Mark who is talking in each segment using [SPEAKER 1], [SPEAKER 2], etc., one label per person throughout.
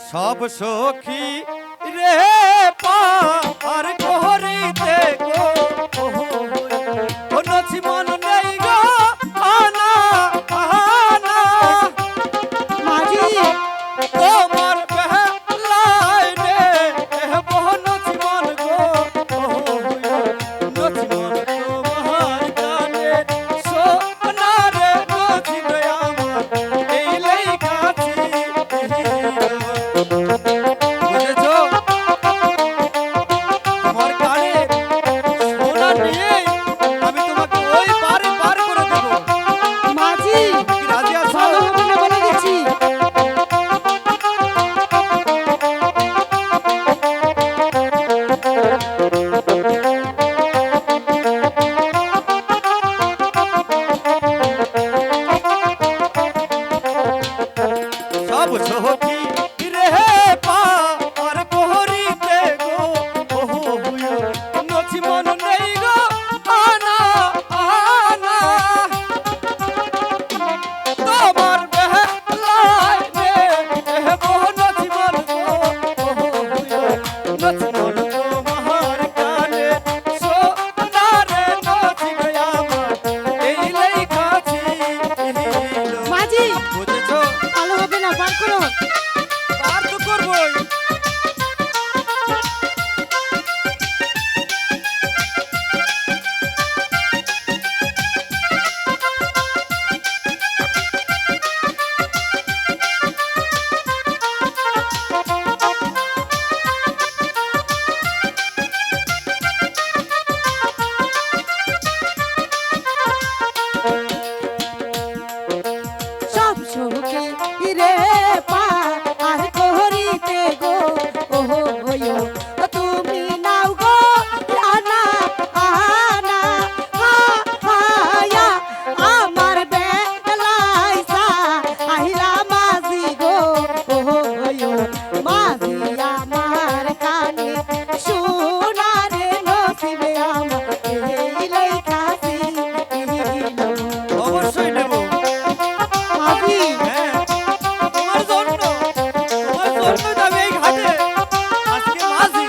[SPEAKER 1] সব সখী রে পার করিতে গো ও নছি মন নেই গো আনা আনা
[SPEAKER 2] মাঝি
[SPEAKER 1] তোমার বেলায় রে বহ নছি মন গো নছি মন তোমার গানে সোনা রে নছি রে আমার এই লেখাছি বুঝেছো তোমার গানে সোনা নিয়ে আমি তোমাকে ওই পারে পার করে দেবো
[SPEAKER 2] মাঝি
[SPEAKER 1] কি রাজি আছো
[SPEAKER 2] ভালো হবে না বলে দিচ্ছি।
[SPEAKER 1] সব সখী রে পার করিতে গো নছি মন নেই গো আনা আনা তোমার বেলায় রে বহ নছি মন গো নছি মন তোমার গানে সোনা রে নছি রে আমার এই লেখাছি
[SPEAKER 2] মাঝি
[SPEAKER 1] বুঝেছো
[SPEAKER 2] ভালো হবে না, পার করো।
[SPEAKER 1] আর তো করবোই
[SPEAKER 2] সব সুখে রে পার আর করিতে গো ওহো হইও তুমি নাও গো আনা আনা হায়া আমার বেলায় সা আহিলা মাঝি গো ওহো হইও মাঝি আমার কানে সোনারে নসিবে আমার এই লেখাছি
[SPEAKER 1] অবশ্যই নেব
[SPEAKER 2] মাঝি
[SPEAKER 1] হ্যাঁ তোমার জন্য তো আমি এই ঘাটে আজকে মাঝি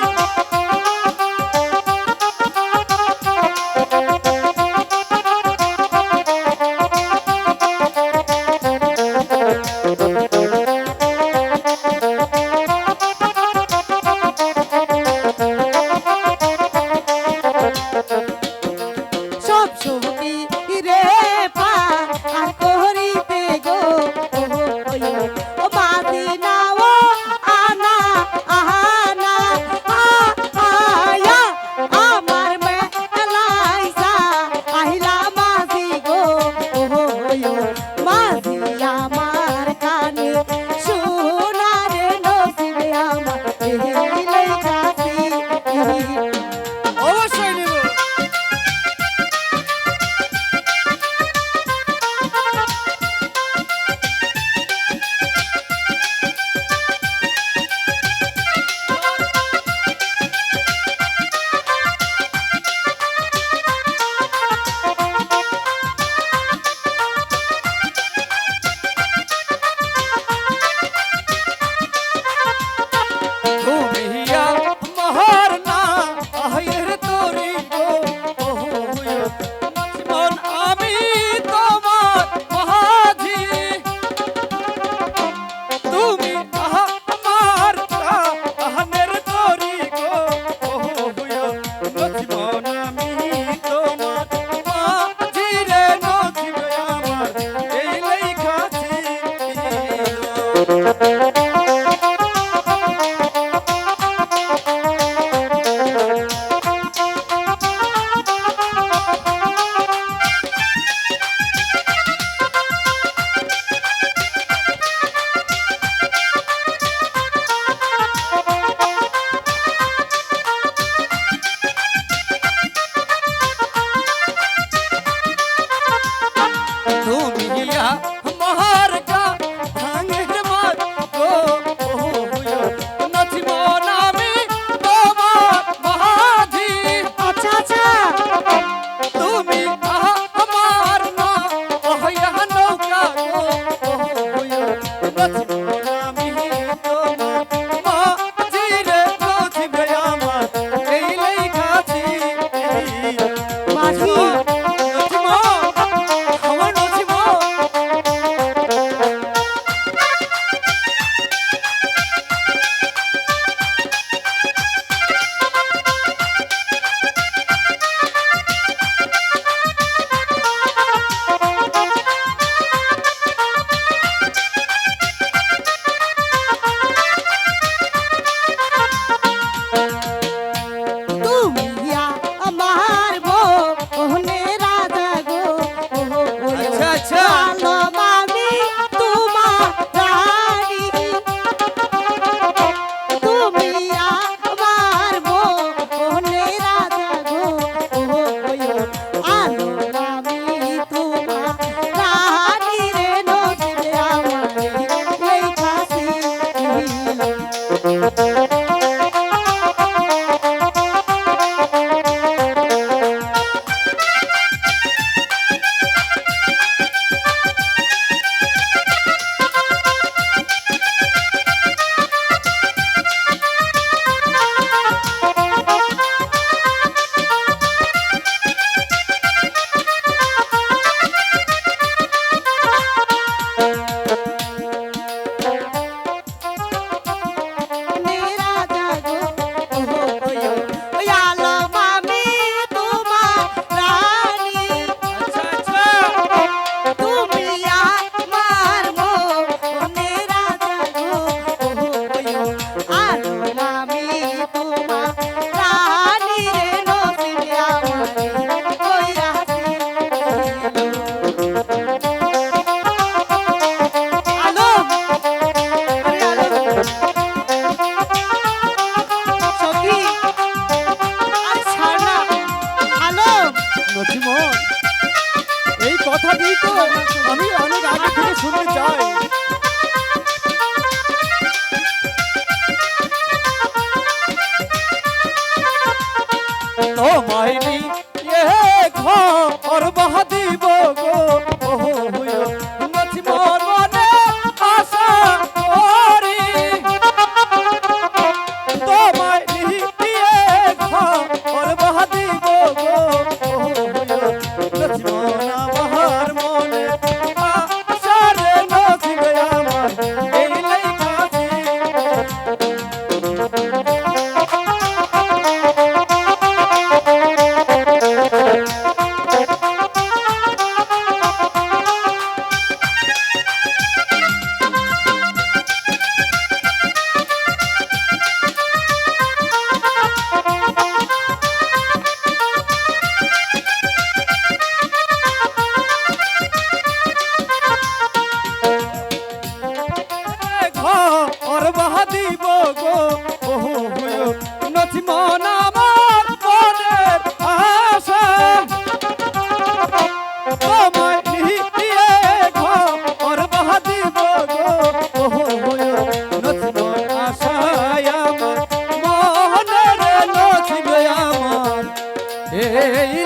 [SPEAKER 1] এই